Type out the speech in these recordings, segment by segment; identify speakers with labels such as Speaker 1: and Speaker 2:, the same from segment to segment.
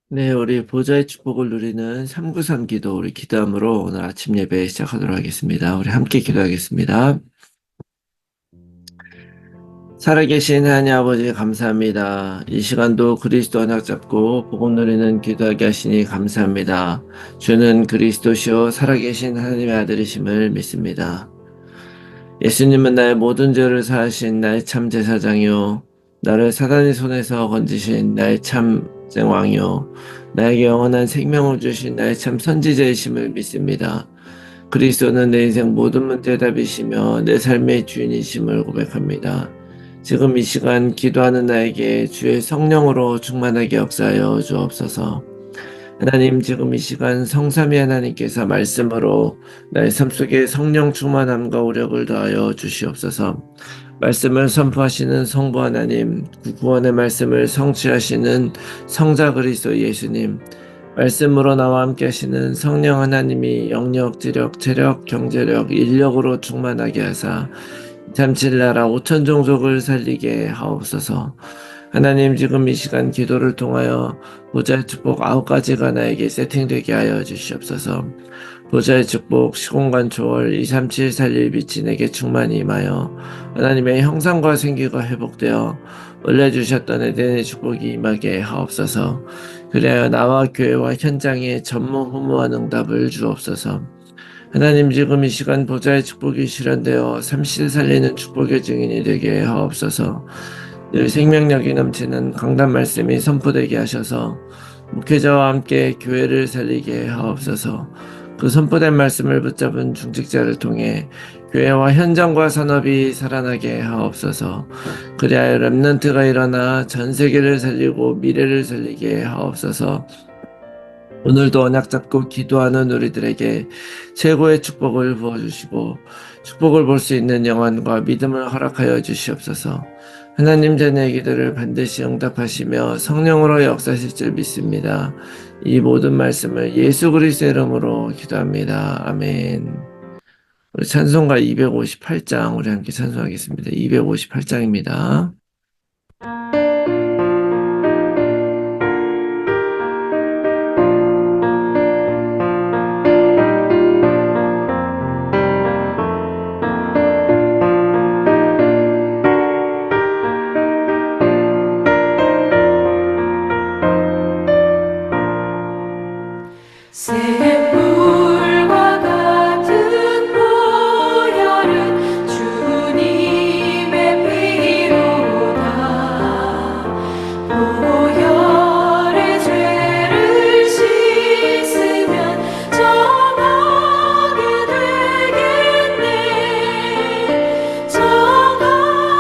Speaker 1: 네, 우리 보좌의 축복을 누리는 393 기도, 우리 기도함으로 오늘 아침 예배 시작하도록 하겠습니다. 우리 함께 기도하겠습니다. 살아계신 하나님 아버지 감사합니다. 이 시간도 그리스도 언약 잡고 복음 누리는 기도하게 하시니 감사합니다. 주는 그리스도시요 살아계신 하나님의 아들이심을 믿습니다. 예수님은 나의 모든 죄를 사하신 나의 참 제사장이요 나를 사단의 손에서 건지신 나의 참 왕이요 나에게 영원한 생명을 주신 나의 참 선지자이심을 믿습니다. 그리스도는 내 인생 모든 문제의 답이시며 내 삶의 주인이심을 고백합니다. 지금 이 시간 기도하는 나에게 주의 성령으로 충만하게 역사하여 주옵소서. 하나님, 지금 이 시간 성삼위 하나님께서 말씀으로 나의 삶 속에 성령 충만함과 오력을 더하여 주시옵소서. 말씀을 선포하시는 성부 하나님, 그 구원의 말씀을 성취하시는 성자 그리스도 예수님, 말씀으로 나와 함께 하시는 성령 하나님이 영력, 지력, 체력, 경제력, 인력으로 충만하게 하사 참칠나라 5천 종족을 살리게 하옵소서. 하나님, 지금 이 시간 기도를 통하여 보좌의 축복 9가지가 나에게 세팅되게 하여 주시옵소서. 보좌의 축복 시공간 초월 237 살릴 빛이 내게 충만히 임하여 하나님의 형상과 생기가 회복되어 올려주셨던 에덴의 축복이 임하게 하옵소서. 그리하여 나와 교회와 현장에 전무후무한 응답을 주옵소서. 하나님, 지금 이 시간 보좌의 축복이 실현되어 삼실 살리는 축복의 증인이 되게 하옵소서. 늘 생명력이 넘치는 강단 말씀이 선포되게 하셔서 목회자와 함께 교회를 살리게 하옵소서. 그 선포된 말씀을 붙잡은 중직자를 통해 교회와 현장과 산업이 살아나게 하옵소서. 그리하여 렘넌트가 일어나 전 세계를 살리고 미래를 살리게 하옵소서. 오늘도 언약 잡고 기도하는 우리들에게 최고의 축복을 부어주시고 축복을 볼 수 있는 영안과 믿음을 허락하여 주시옵소서. 하나님, 자녀의 기도를 반드시 응답하시며 성령으로 역사하실 줄 믿습니다. 이 모든 말씀을 예수 그리스도의 이름으로 기도합니다. 아멘. 우리 찬송가 258장 우리 함께 찬송하겠습니다. 258장입니다.
Speaker 2: 샘물과 같은 보혈은 주님의 피로다. 보혈의 죄를 씻으면 정하게 되겠네. 정하게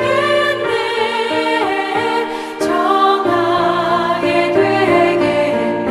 Speaker 2: 되겠네. 정하게 되겠네.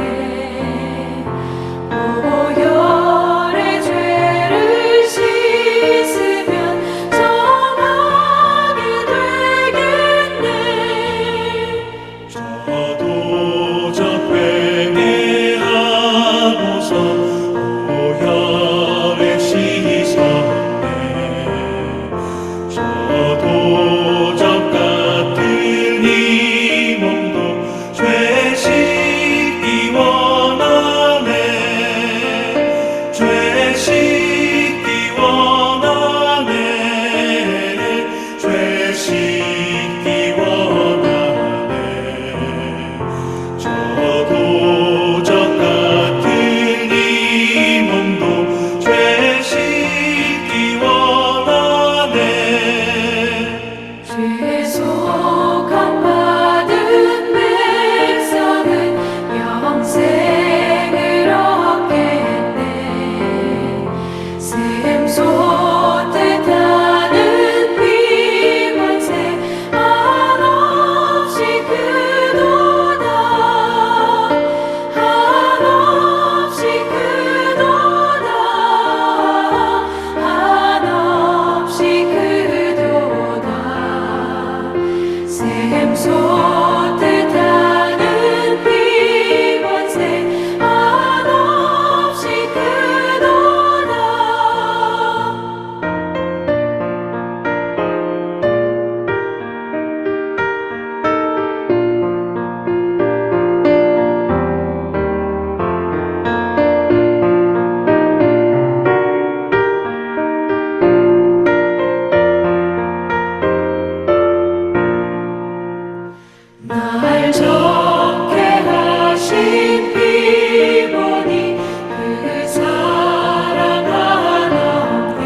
Speaker 2: 날 좋게 하신 피 보니 그 사랑 하나없네.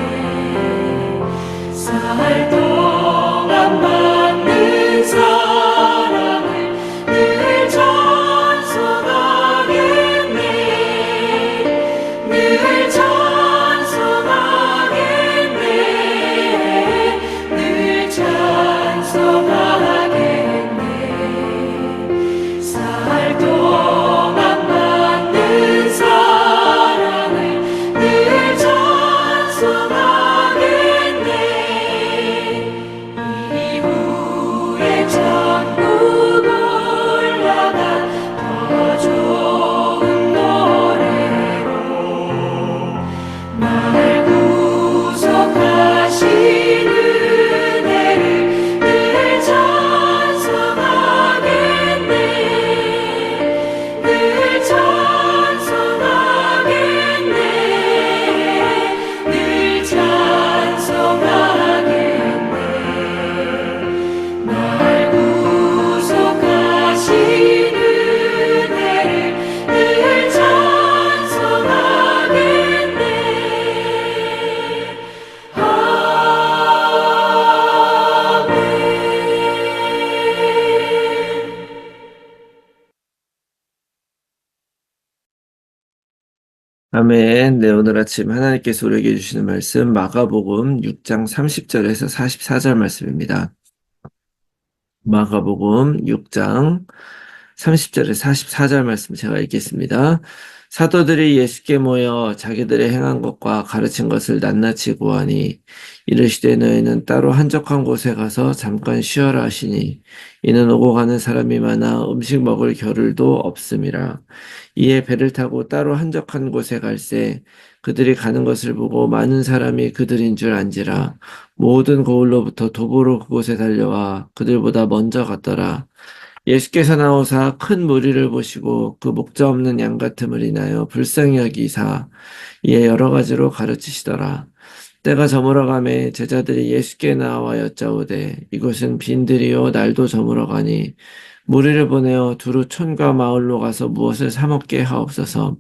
Speaker 2: 살 동안 받는 사랑을 늘 찬송하겠네. 늘 찬송하겠네. 늘 찬송하겠네. 살 동안 받는 사랑을 늘 찬송하겠네. 이후에 천국 올라가 더 좋은 노래로 날 구속하신 은혜를 늘 찬송하겠네. 늘 찬송하겠네. 늘 찬송하겠네. 날 구속하신 은혜를 늘 찬송하겠네.
Speaker 1: 아멘. 네, 오늘 아침 하나님께서 우리에게 주시는 말씀 마가복음 6장 30절에서 44절 말씀입니다. 마가복음 6장 30절에서 44절 말씀 제가 읽겠습니다. 사도들이 예수께 모여 자기들의 행한 것과 가르친 것을 낱낱이 고하니 이르시되 너희는 따로 한적한 곳에 가서 잠깐 쉬어라 하시니 이는 오고 가는 사람이 많아 음식 먹을 겨를도 없음이라. 이에 배를 타고 따로 한적한 곳에 갈새 그들이 가는 것을 보고 많은 사람이 그들인 줄 안지라. 모든 거울로부터 도보로 그곳에 달려와 그들보다 먼저 갔더라. 예수께서 나오사 큰 무리를 보시고 그 목자 없는 양 같음을 인하여 불쌍히 여기사 이에 여러 가지로 가르치시더라. 때가 저물어가매 제자들이 예수께 나와 여짜오되 이곳은 빈들이요 날도 저물어가니 무리를 보내어 두루 촌과 마을로 가서 무엇을 사 먹게 하옵소서.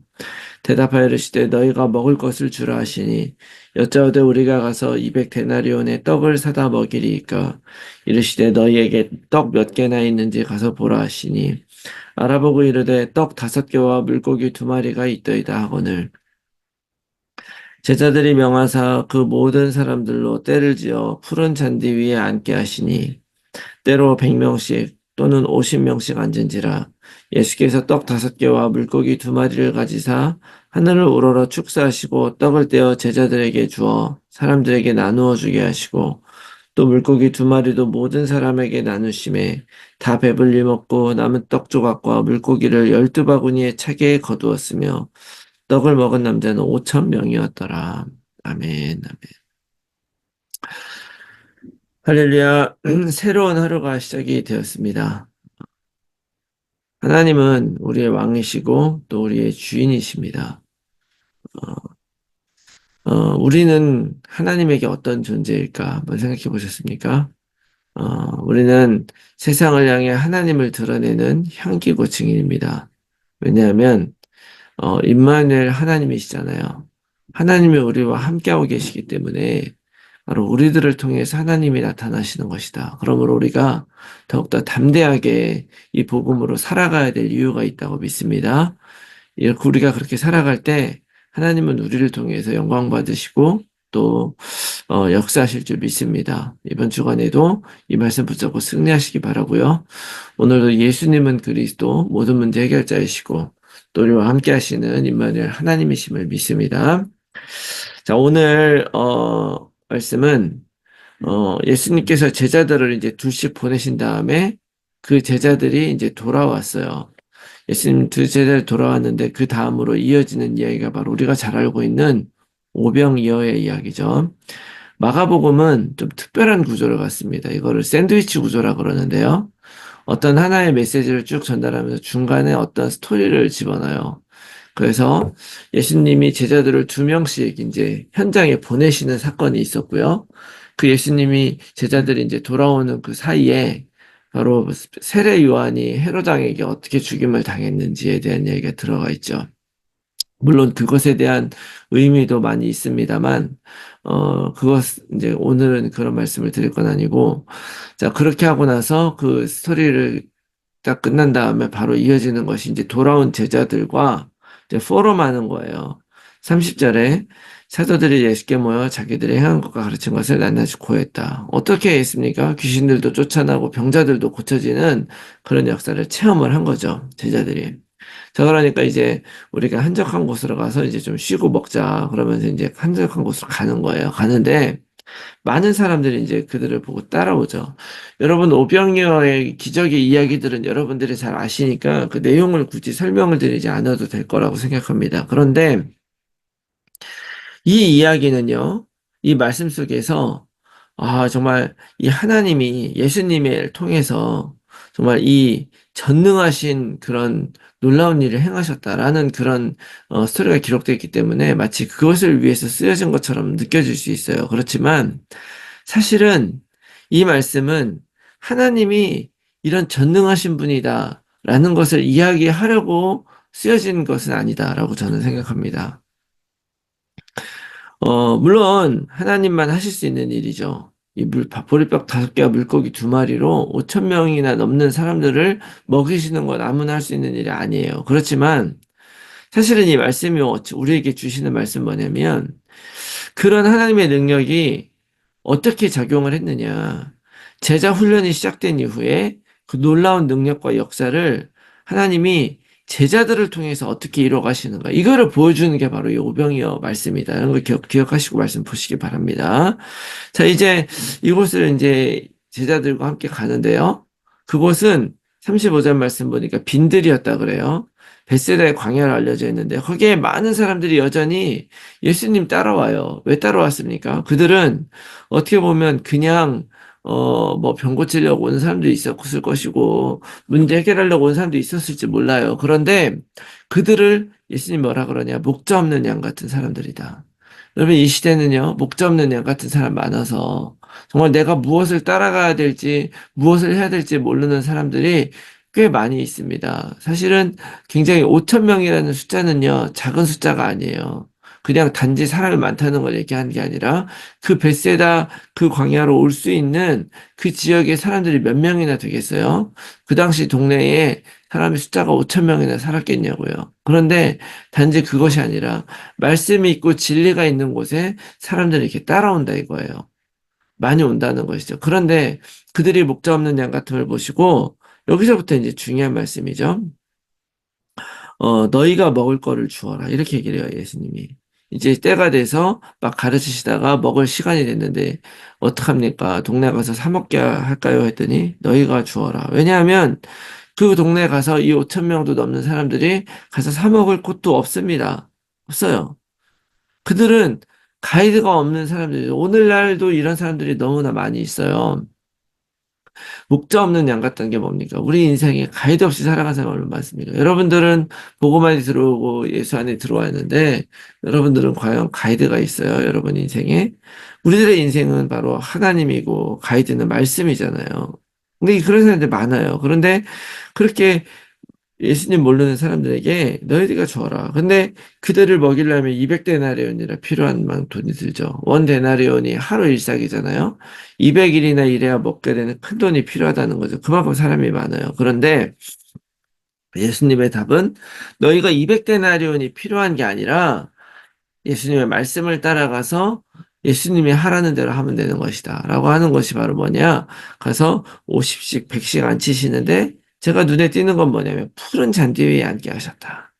Speaker 1: 대답하여 이르시되 너희가 먹을 것을 주라 하시니 여짜오되 우리가 가서 200데나리온의 떡을 사다 먹이리이까. 이르시되 너희에게 떡 몇 개나 있는지 가서 보라 하시니 알아보고 이르되 떡 5개와 물고기 2마리가 있더이다 하거늘. 제자들이 명하사 그 모든 사람들로 때를 지어 푸른 잔디 위에 앉게 하시니 때로 100명씩 또는 50명씩 앉은지라. 예수께서 떡 5개와 물고기 2마리를 가지사 하늘을 우러러 축사하시고 떡을 떼어 제자들에게 주어 사람들에게 나누어 주게 하시고 또 물고기 2마리도 모든 사람에게 나누심에 다 배불리 먹고 남은 떡 조각과 물고기를 12바구니에 차게 거두었으며 떡을 먹은 남자는 5,000명이었더라. 아멘, 아멘. 할렐루야. 새로운 하루가 시작이 되었습니다. 하나님은 우리의 왕이시고 또 우리의 주인이십니다. 우리는 하나님에게 어떤 존재일까 한번 생각해 보셨습니까? 우리는 세상을 향해 하나님을 드러내는 향기고 증인입니다. 왜냐하면 임마누엘 하나님이시잖아요. 하나님이 우리와 함께하고 계시기 때문에 바로 우리들을 통해서 하나님이 나타나시는 것이다. 그러므로 우리가 더욱더 담대하게 이 복음으로 살아가야 될 이유가 있다고 믿습니다. 우리가 그렇게 살아갈 때 하나님은 우리를 통해서 영광 받으시고 또 역사하실 줄 믿습니다. 이번 주간에도 이 말씀 붙잡고 승리하시기 바라고요. 오늘도 예수님은 그리스도 모든 문제 해결자이시고 또 우리와 함께 하시는 임마누엘 하나님이심을 믿습니다. 자, 오늘 말씀은 예수님께서 제자들을 이제 둘씩 보내신 다음에 그 제자들이 이제 돌아왔어요. 예수님 두 제자들이 돌아왔는데 그 다음으로 이어지는 이야기가 바로 우리가 잘 알고 있는 오병이어의 이야기죠. 마가복음은 좀 특별한 구조를 갖습니다. 이거를 샌드위치 구조라 그러는데요. 어떤 하나의 메시지를 쭉 전달하면서 중간에 어떤 스토리를 집어넣어요. 그래서 예수님이 제자들을 2명씩 이제 현장에 보내시는 사건이 있었고요. 그 예수님이 제자들이 이제 돌아오는 그 사이에 바로 세례 요한이 헤로당에게 어떻게 죽임을 당했는지에 대한 얘기가 들어가 있죠. 물론 그것에 대한 의미도 많이 있습니다만, 이제 오늘은 그런 말씀을 드릴 건 아니고, 자, 그렇게 하고 나서 그 스토리를 딱 끝난 다음에 바로 이어지는 것이 이제 돌아온 제자들과 이제 포럼하는 거예요. 30절에 사도들이 예수께 모여 자기들이 행한 것과 가르친 것을 낱낱이 고했다. 어떻게 했습니까? 귀신들도 쫓아나고 병자들도 고쳐지는 그런 역사를 체험을 한 거죠. 제자들이. 자, 그러니까 이제 우리가 한적한 곳으로 가서 이제 좀 쉬고 먹자. 그러면서 이제 한적한 곳으로 가는 거예요. 가는데 많은 사람들이 이제 그들을 보고 따라오죠. 여러분, 오병이어의 기적의 이야기들은 여러분들이 잘 아시니까 그 내용을 굳이 설명을 드리지 않아도 될 거라고 생각합니다. 그런데 이 이야기는요, 이 말씀 속에서 정말 이 하나님이 예수님을 통해서 정말 이 전능하신 그런 놀라운 일을 행하셨다라는 그런 스토리가 기록되어 있기 때문에 마치 그것을 위해서 쓰여진 것처럼 느껴질 수 있어요. 그렇지만 사실은 이 말씀은 하나님이 이런 전능하신 분이다라는 것을 이야기하려고 쓰여진 것은 아니다라고 저는 생각합니다. 물론 하나님만 하실 수 있는 일이죠. 보리떡 5개와 물고기 2마리로 5천 명이나 넘는 사람들을 먹이시는 건 아무나 할 수 있는 일이 아니에요. 그렇지만 사실은 이 말씀이 우리에게 주시는 말씀 뭐냐면 그런 하나님의 능력이 어떻게 작용을 했느냐. 제자 훈련이 시작된 이후에 그 놀라운 능력과 역사를 하나님이 제자들을 통해서 어떻게 이뤄가시는가. 이거를 보여주는 게 바로 이 오병이어 말씀이다. 이런 걸 기억하시고 말씀 보시기 바랍니다. 자, 이제 이곳을 이제 제자들과 함께 가는데요. 그곳은 35절 말씀 보니까 빈들이었다 그래요. 벳세다의 광야로 알려져 있는데 거기에 많은 사람들이 여전히 예수님 따라와요. 왜 따라왔습니까? 그들은 어떻게 보면 그냥 뭐 병 고치려고 온 사람도 있었을 것이고 문제 해결하려고 온 사람도 있었을지 몰라요. 그런데 그들을 예수님 뭐라 그러냐? 목자 없는 양 같은 사람들이다. 여러분 이 시대는요. 목자 없는 양 같은 사람 많아서 정말 내가 무엇을 따라가야 될지 무엇을 해야 될지 모르는 사람들이 꽤 많이 있습니다. 사실은 굉장히 5천 명이라는 숫자는요. 작은 숫자가 아니에요. 그냥 단지 사람이 많다는 걸 얘기하는 게 아니라 그 벳세다 그 광야로 올 수 있는 그 지역의 사람들이 몇 명이나 되겠어요? 그 당시 동네에 사람의 숫자가 5천 명이나 살았겠냐고요. 그런데 단지 그것이 아니라 말씀이 있고 진리가 있는 곳에 사람들이 이렇게 따라온다 이거예요. 많이 온다는 것이죠. 그런데 그들이 목자 없는 양 같은 걸 보시고 여기서부터 이제 중요한 말씀이죠. 너희가 먹을 거를 주어라. 이렇게 얘기를 해요, 예수님이. 이제 때가 돼서 막 가르치시다가 먹을 시간이 됐는데, 어떡합니까? 동네 가서 사 먹게 할까요? 했더니, 너희가 주어라. 왜냐하면 그 동네 가서 이 5천 명도 넘는 사람들이 가서 사 먹을 곳도 없습니다. 없어요. 그들은 가이드가 없는 사람들이, 오늘날도 이런 사람들이 너무나 많이 있어요. 목자 없는 양 같다는 게 뭡니까? 우리 인생에 가이드 없이 살아간 사람 얼마나 많습니까? 여러분들은 복음만이 들어오고 예수 안에 들어왔는데 여러분들은 과연 가이드가 있어요? 여러분 인생에? 우리들의 인생은 바로 하나님이고 가이드는 말씀이잖아요. 근데 그런 사람들 많아요. 그런데 그렇게 예수님 모르는 사람들에게 너희들가 줘라. 근데 그들을 먹이려면 200데나리온이라 필요한 만큼 돈이 들죠. 원 데나리온이 하루 일삭이잖아요. 200일이나 일해야 먹게 되는 큰 돈이 필요하다는 거죠. 그만큼 사람이 많아요. 그런데 예수님의 답은 너희가 200데나리온이 필요한 게 아니라 예수님의 말씀을 따라가서 예수님이 하라는 대로 하면 되는 것이다. 라고 하는 것이 바로 뭐냐? 가서 50씩, 100씩 앉히시는데 제가 눈에 띄는 건 뭐냐면 푸른 잔디 위에 앉게 하셨다.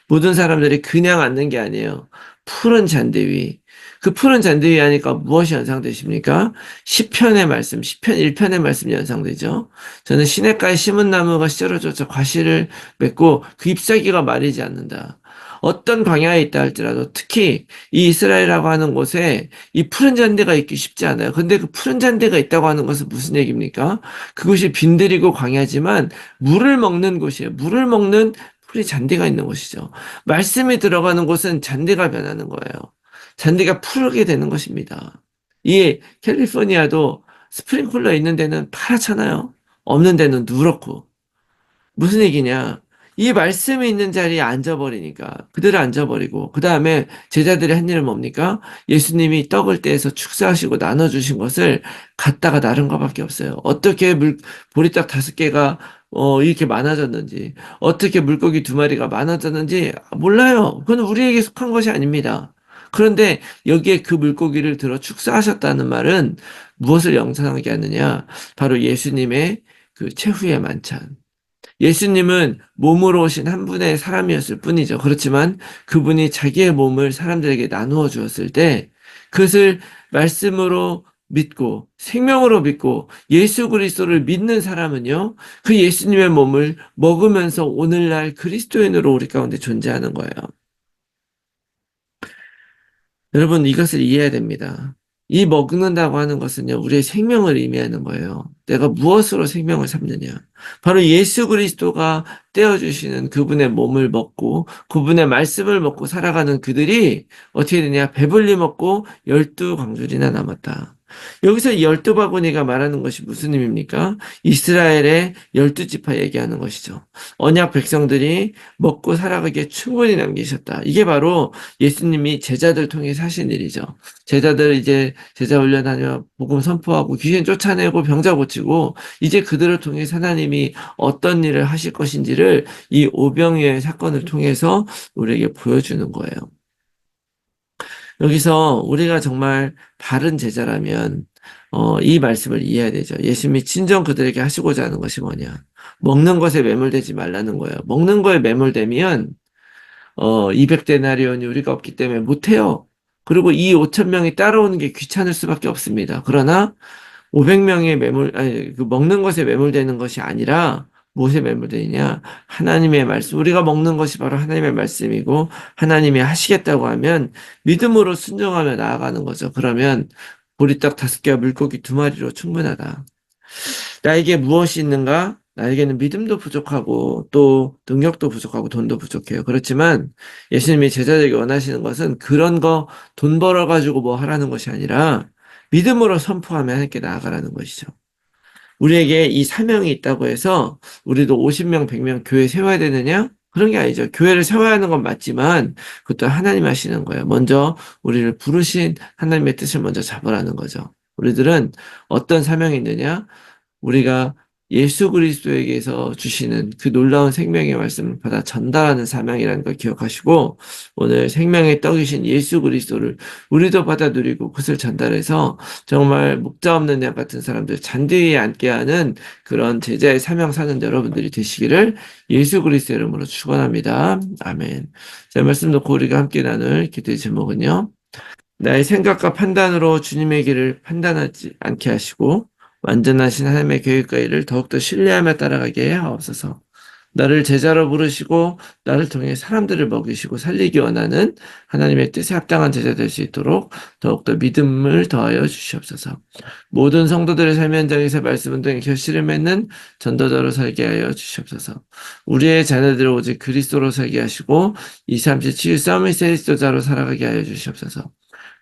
Speaker 1: 모든 사람들이 그냥 앉는 게 아니에요. 푸른 잔디 위. 그 푸른 잔디 위에 하니까 무엇이 연상되십니까? 시편의 말씀, 시편 1편의 말씀이 연상되죠. 저는 시냇가에 심은 나무가 시절어져서 과실을 맺고 그 잎사귀가 마르지 않는다. 어떤 광야에 있다 할지라도 특히 이 이스라엘이라고 하는 곳에 이 푸른 잔디가 있기 쉽지 않아요. 근데 그 푸른 잔디가 있다고 하는 것은 무슨 얘기입니까? 그곳이 빈들이고 광야지만 물을 먹는 곳이에요. 물을 먹는 풀이 잔디가 있는 곳이죠. 말씀이 들어가는 곳은 잔디가 변하는 거예요. 잔디가 푸르게 되는 것입니다. 이 캘리포니아도 스프링클러 있는 데는 파랗잖아요. 없는 데는 누렇고. 무슨 얘기냐? 이 말씀이 있는 자리에 앉아버리니까 그대로 앉아버리고 그 다음에 제자들이 한 일은 뭡니까? 예수님이 떡을 떼서 축사하시고 나눠주신 것을 갖다가 나른 것밖에 없어요. 어떻게 보리떡 5개가 이렇게 많아졌는지, 어떻게 물고기 2마리가 많아졌는지 몰라요. 그건 우리에게 속한 것이 아닙니다. 그런데 여기에 그 물고기를 들어 축사하셨다는 말은 무엇을 영상하게 하느냐? 바로 예수님의 그 최후의 만찬. 예수님은 몸으로 오신 한 분의 사람이었을 뿐이죠. 그렇지만 그분이 자기의 몸을 사람들에게 나누어 주었을 때 그것을 말씀으로 믿고 생명으로 믿고 예수 그리스도를 믿는 사람은요, 그 예수님의 몸을 먹으면서 오늘날 그리스도인으로 우리 가운데 존재하는 거예요. 여러분, 이것을 이해해야 됩니다. 이 먹는다고 하는 것은요, 우리의 생명을 의미하는 거예요. 내가 무엇으로 생명을 삼느냐. 바로 예수 그리스도가 떼어주시는 그분의 몸을 먹고, 그분의 말씀을 먹고 살아가는 그들이 어떻게 되냐. 배불리 먹고 12광줄이나 남았다. 여기서 12바구니가 말하는 것이 무슨 의미입니까? 이스라엘의 12지파 얘기하는 것이죠. 언약 백성들이 먹고 살아가기에 충분히 남기셨다. 이게 바로 예수님이 제자들 통해서 하신 일이죠. 제자들 이제 제자 훈련하며 복음 선포하고 귀신 쫓아내고 병자 고치고 이제 그들을 통해서 하나님이 어떤 일을 하실 것인지를 이 오병이어의 사건을 통해서 우리에게 보여주는 거예요. 여기서 우리가 정말 바른 제자라면 이 말씀을 이해해야 되죠. 예수님이 친정 그들에게 하시고자 하는 것이 뭐냐. 먹는 것에 매몰되지 말라는 거예요. 먹는 거에 매몰되면 200데나리온이 우리가 없기 때문에 못해요. 그리고 이 5,000명이 따라오는 게 귀찮을 수밖에 없습니다. 그러나 500명의 그 먹는 것에 매몰되는 것이 아니라 무엇에 매몰되느냐? 하나님의 말씀. 우리가 먹는 것이 바로 하나님의 말씀이고 하나님이 하시겠다고 하면 믿음으로 순종하며 나아가는 거죠. 그러면 보리떡 5개와 물고기 2마리로 충분하다. 나에게 무엇이 있는가? 나에게는 믿음도 부족하고 또 능력도 부족하고 돈도 부족해요. 그렇지만 예수님이 제자들에게 원하시는 것은 그런 거 돈 벌어가지고 뭐 하라는 것이 아니라 믿음으로 선포하며 하나님께 나아가라는 것이죠. 우리에게 이 사명이 있다고 해서 우리도 50명, 100명 교회 세워야 되느냐? 그런 게 아니죠. 교회를 세워야 하는 건 맞지만 그것도 하나님 하시는 거예요. 먼저 우리를 부르신 하나님의 뜻을 먼저 잡으라는 거죠. 우리들은 어떤 사명이 있느냐? 우리가 예수 그리스도에게서 주시는 그 놀라운 생명의 말씀을 받아 전달하는 사명이라는 걸 기억하시고 오늘 생명의 떡이신 예수 그리스도를 우리도 받아 누리고 그것을 전달해서 정말 목자 없는 양 같은 사람들 잔디 위에 앉게 하는 그런 제자의 사명 사는 여러분들이 되시기를 예수 그리스도 이름으로 축원합니다. 아멘. 자, 말씀 놓고 우리가 함께 나눌 기도의 제목은요. 나의 생각과 판단으로 주님의 길을 판단하지 않게 하시고 완전하신 하나님의 계획과 일을 더욱더 신뢰하며 따라가게 하옵소서. 나를 제자로 부르시고 나를 통해 사람들을 먹이시고 살리기 원하는 하나님의 뜻에 합당한 제자 될 수 있도록 더욱더 믿음을 더하여 주시옵소서. 모든 성도들의 삶의 현장에서 말씀 운동에 결실을 맺는 전도자로 살게 하여 주시옵소서. 우리의 자녀들을 오직 그리스도로 살게 하시고 237 치유 서밋의 지도자로 살아가게 하여 주시옵소서.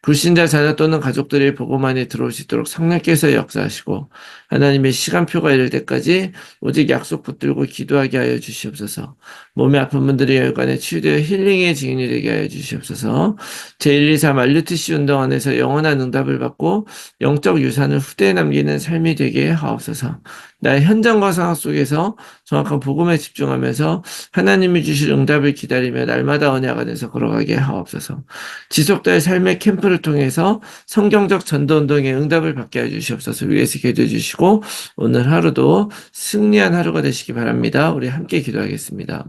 Speaker 1: 불신자 자녀 또는 가족들이 복음만에 들어올 수 있도록 성령께서 역사하시고 하나님의 시간표가 이를 때까지 오직 약속 붙들고 기도하게 하여 주시옵소서. 몸에 아픈 분들이 혈관에 치유되어 힐링의 증인이 되게 하여 주시옵소서. 제124 말루티시 운동 안에서 영원한 응답을 받고 영적 유산을 후대에 남기는 삶이 되게 하옵소서. 나의 현장과 상황 속에서 정확한 복음에 집중하면서 하나님이 주실 응답을 기다리며 날마다 언약 안에서 걸어가게 하옵소서. 지속될 삶의 캠프를 통해서 성경적 전도운동의 응답을 받게 해주시옵소서. 위에서 기도해 주시고 오늘 하루도 승리한 하루가 되시기 바랍니다. 우리 함께 기도하겠습니다.